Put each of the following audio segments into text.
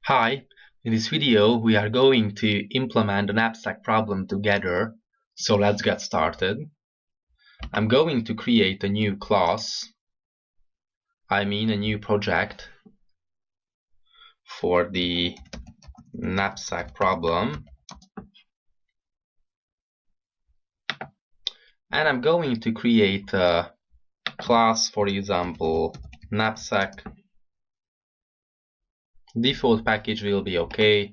Hi, in this video we are going to implement the knapsack problem together, so let's get started. I'm going to create a new class, a new project for the knapsack problem. And I'm going to create a class, for example, knapsack. Default package will be okay,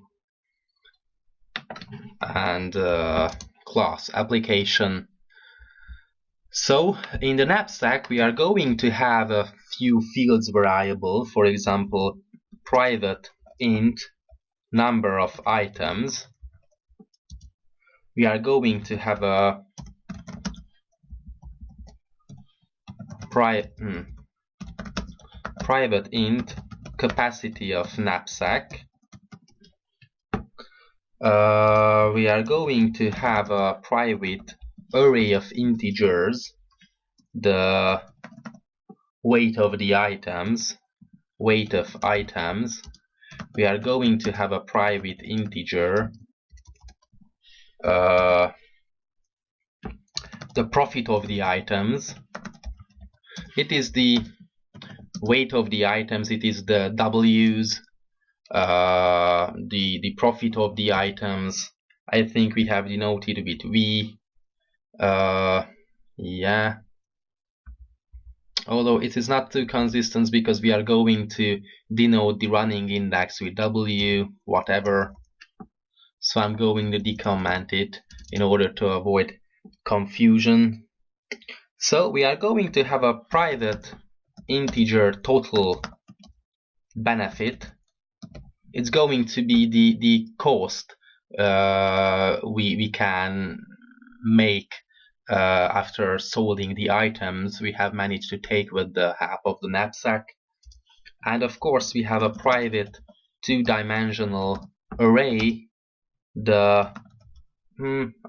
and class application. So in the knapsack we are going to have a few fields variable, for example private int number of items. We are going to have a private int capacity of knapsack. We are going to have a private array of integers, the weight of items. We are going to have a private integer, the profit of the items. It is the weight of the items, it is the W's, the profit of the items. I think we have denoted with V. Yeah, although it is not too consistent because we are going to denote the running index with W, whatever. So I'm going to decomment it in order to avoid confusion. So we are going to have a private integer total benefit. It's going to be the cost we can make after solding the items we have managed to take with the help of the knapsack. And of course we have a private two-dimensional array, the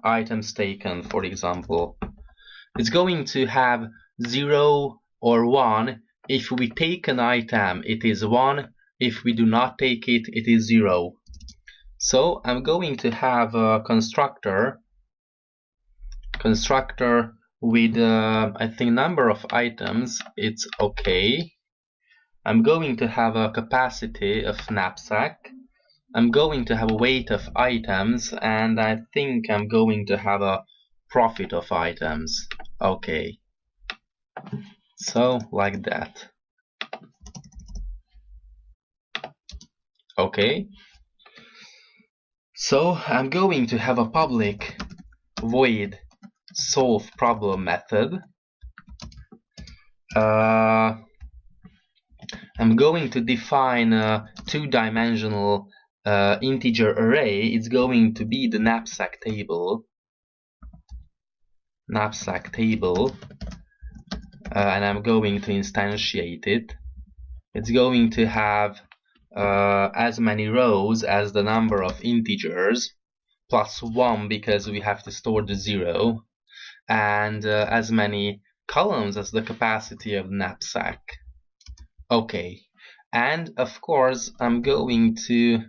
items taken, for example. It's going to have 0 or 1. If we take an item, it is 1. If we do not take it, it is 0. So I'm going to have a constructor with I think number of items. It's okay. I'm going to have a capacity of knapsack. I'm going to have a weight of items, and I think I'm going to have a profit of items. Okay, so like that. Okay, so I'm going to have a public void solve problem method. I'm going to define a two-dimensional integer array. It's going to be the knapsack table. And I'm going to instantiate it. It's going to have as many rows as the number of integers, plus 1 because we have to store the 0, and as many columns as the capacity of the knapsack. Okay, and of course I'm going to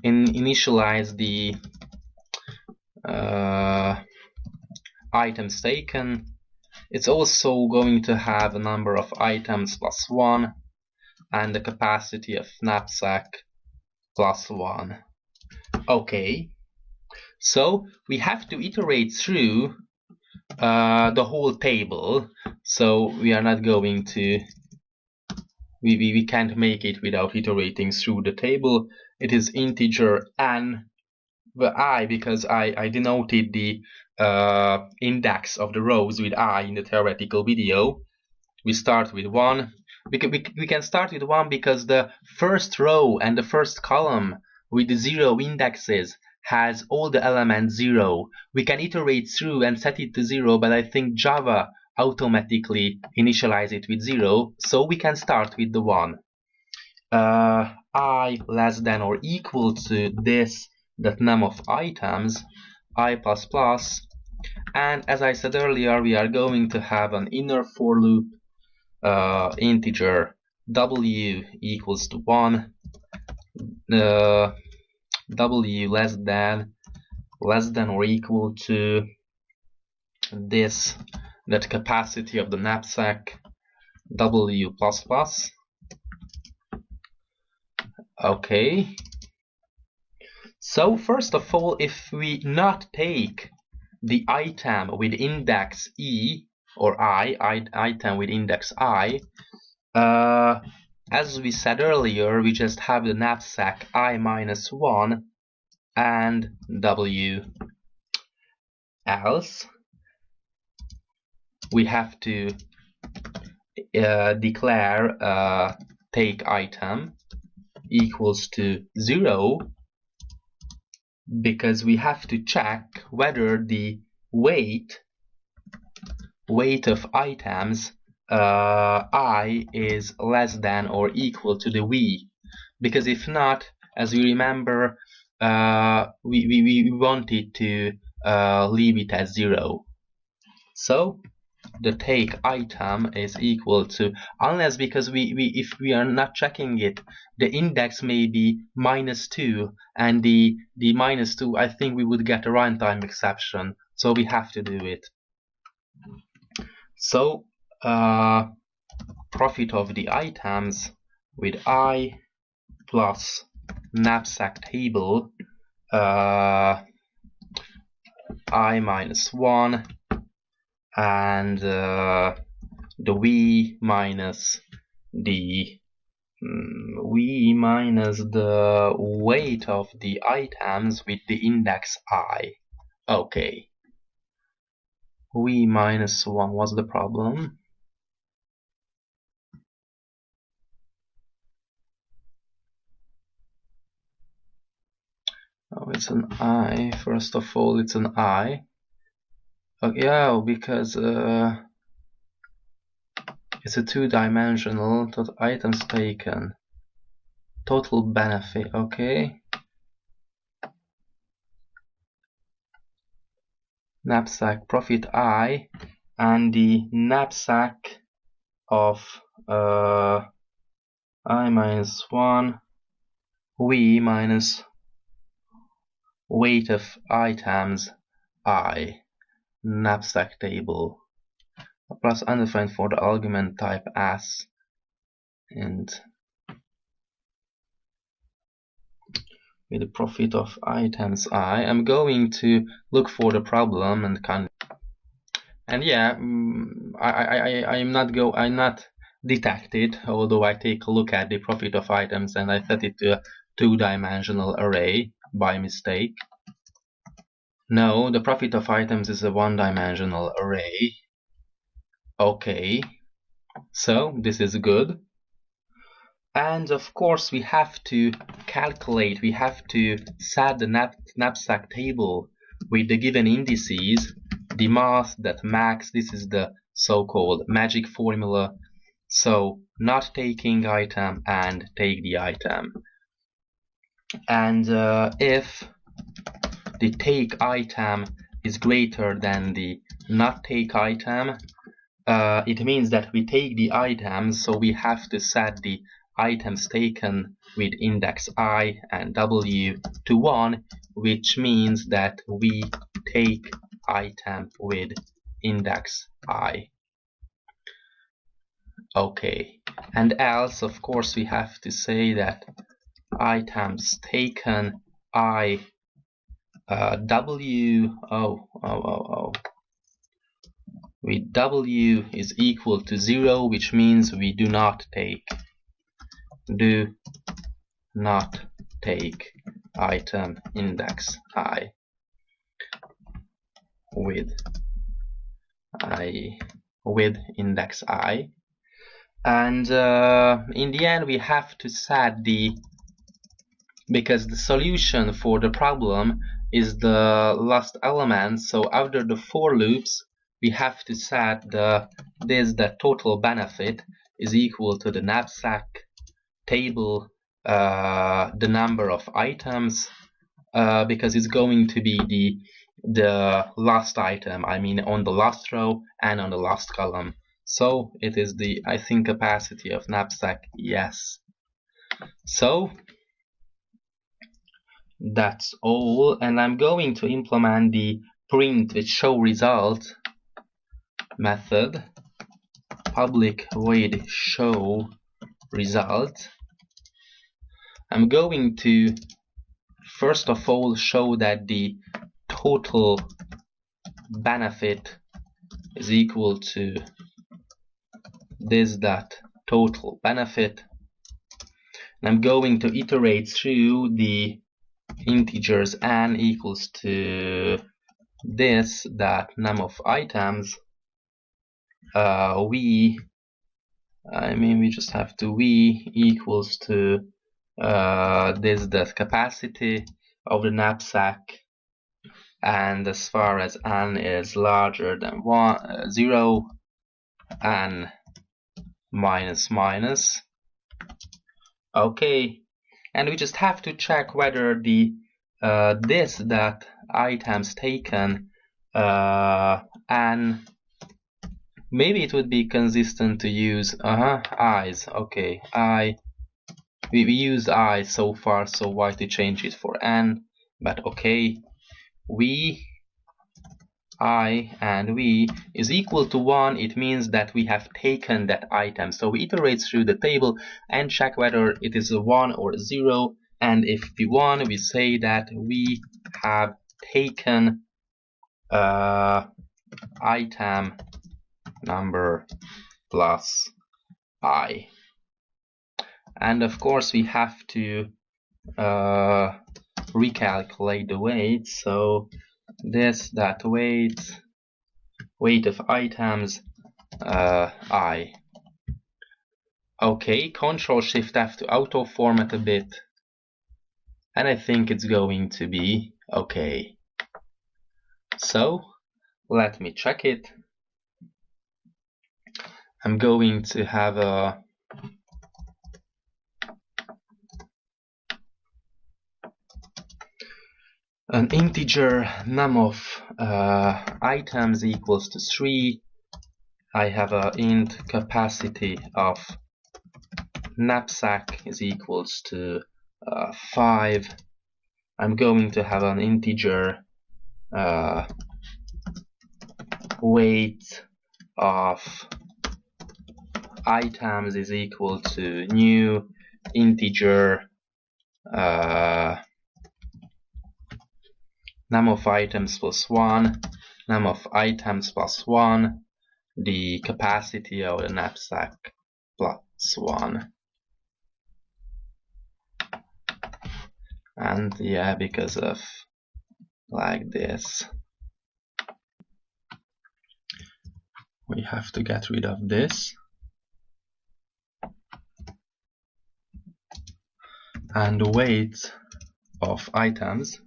initialize the items taken. It's also going to have a number of items plus 1 and the capacity of knapsack plus 1. Okay, so we have to iterate through the whole table, so we are not going to we can't make it without iterating through the table. It is integer n, the I, because I denoted the index of the rows with I in the theoretical video. We start with 1. We can start with 1 because the first row and the first column with the 0 indexes has all the elements 0. We can iterate through and set it to 0, but I think Java automatically initialize it with 0, so we can start with the 1. I less than or equal to this, that num of items, I plus plus, and as I said earlier, we are going to have an inner for loop integer w equals to 1, w less than or equal to this, that capacity of the knapsack w plus plus. Okay, so first of all, if we not take the item with index e or item with index I, as we said earlier, we just have the knapsack I minus 1 and w. Else we have to declare take item equals to 0, because we have to check whether the weight of items I is less than or equal to the v, because if not, as we remember, we wanted to leave it as 0. So the take item is equal to, unless, because if we are not checking it, the index may be -2, and the -2, I think we would get a runtime exception, so we have to do it. So profit of the items with I plus knapsack table I minus 1 and the v minus the weight of the items with the index I. Okay, v minus 1 was the problem. Oh, it's an I. First of all, it's an I. Yeah, because it's a two-dimensional items taken. Total benefit, okay. Knapsack profit I, and the knapsack of I minus 1, v minus weight of items I, knapsack table, plus undefined for the argument type as, and with the profit of items I. I'm going to look for the problem and yeah, I'm not detected, although I take a look at the profit of items and I set it to a two-dimensional array by mistake. No, the profit of items is a one-dimensional array. Okay, so this is good. And of course we have to calculate, we have to set the knapsack table with the given indices, the mass, that max, this is the so-called magic formula. So not taking item and take the item. And if the take item is greater than the not take item, it means that we take the items, so we have to set the items taken with index I and W to 1, which means that we take item with index I. Okay, and else, of course, we have to say that items taken I W with W is equal to 0, which means we do not take item index I with index I. And in the end we have to set because the solution for the problem is the last element, so after the for loops we have to set the total benefit is equal to the knapsack table, the number of items, because it's going to be the last item, I mean on the last row and on the last column. So it is the, I think, capacity of knapsack, yes. So That's all, and I'm going to implement the print with show result method, public void show result. I'm going to first of all show that the total benefit is equal to this dot total benefit. And I'm going to iterate through the integers n equals to this dot num of items. We just have to v equals to this dot capacity of the knapsack, and as far as n is larger than 0, n minus minus. Okay, and we just have to check whether the this that items taken and maybe it would be consistent to use i's. Okay, we used I so far, so why to change it for n? But okay, I and v is equal to 1. It means that we have taken that item. So we iterate through the table and check whether it is a 1 or a 0. And if we 1, we say that we have taken item number plus I. And of course we have to recalculate the weight. So this that weight of items I. Okay, Control Shift F to auto format a bit, and I think it's going to be okay. So let me check it. I'm going to have an integer num of items equals to 3. I have a int capacity of knapsack is equals to 5. I'm going to have an integer weight of items is equal to new integer num of items plus 1, num of items plus 1, the capacity of the knapsack plus 1. And yeah, because of like this, we have to get rid of this. And the weight of items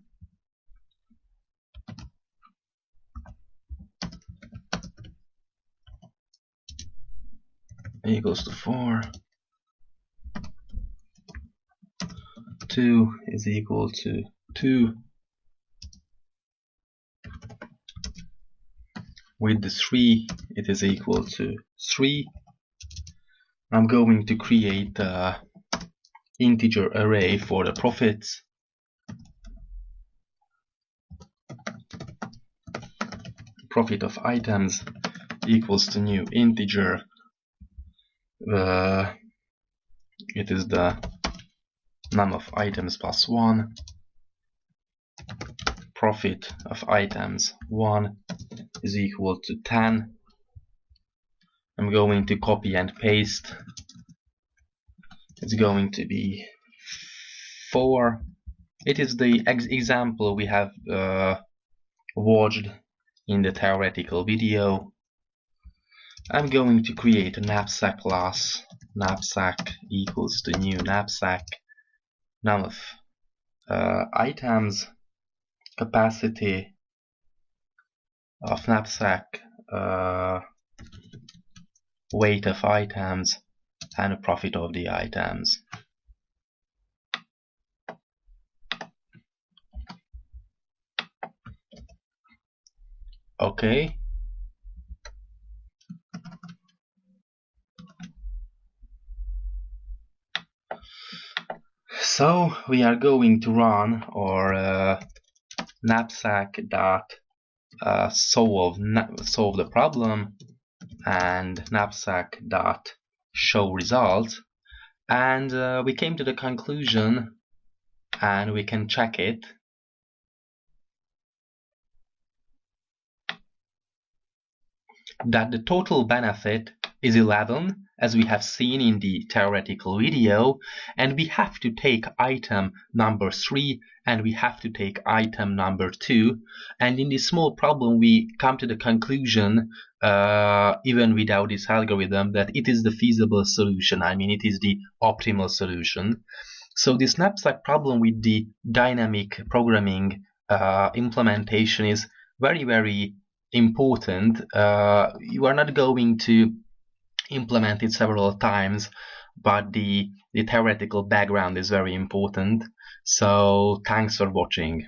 equals to 4. 2 is equal to 2. With the 3, it is equal to 3. I'm going to create a integer array for the profits. Profit of items equals to new integer. It is the num of items plus 1. Profit of items 1 is equal to 10. I'm going to copy and paste. It's going to be 4. It is the example we have watched in the theoretical video. I'm going to create a knapsack class. Knapsack equals to new knapsack. Num of items, capacity of knapsack, weight of items, and profit of the items. Okay. So we are going to run our knapsack dot solve the problem and knapsack dot show results, and we came to the conclusion, and we can check it, that the total benefit is 11, as we have seen in the theoretical video, and we have to take item number 3 and we have to take item number 2, and in this small problem we come to the conclusion, even without this algorithm, that it is the feasible solution. I mean, it is the optimal solution. So this knapsack problem with the dynamic programming implementation is very, very important. You are not going to implement it several times, but the theoretical background is very important. So thanks for watching.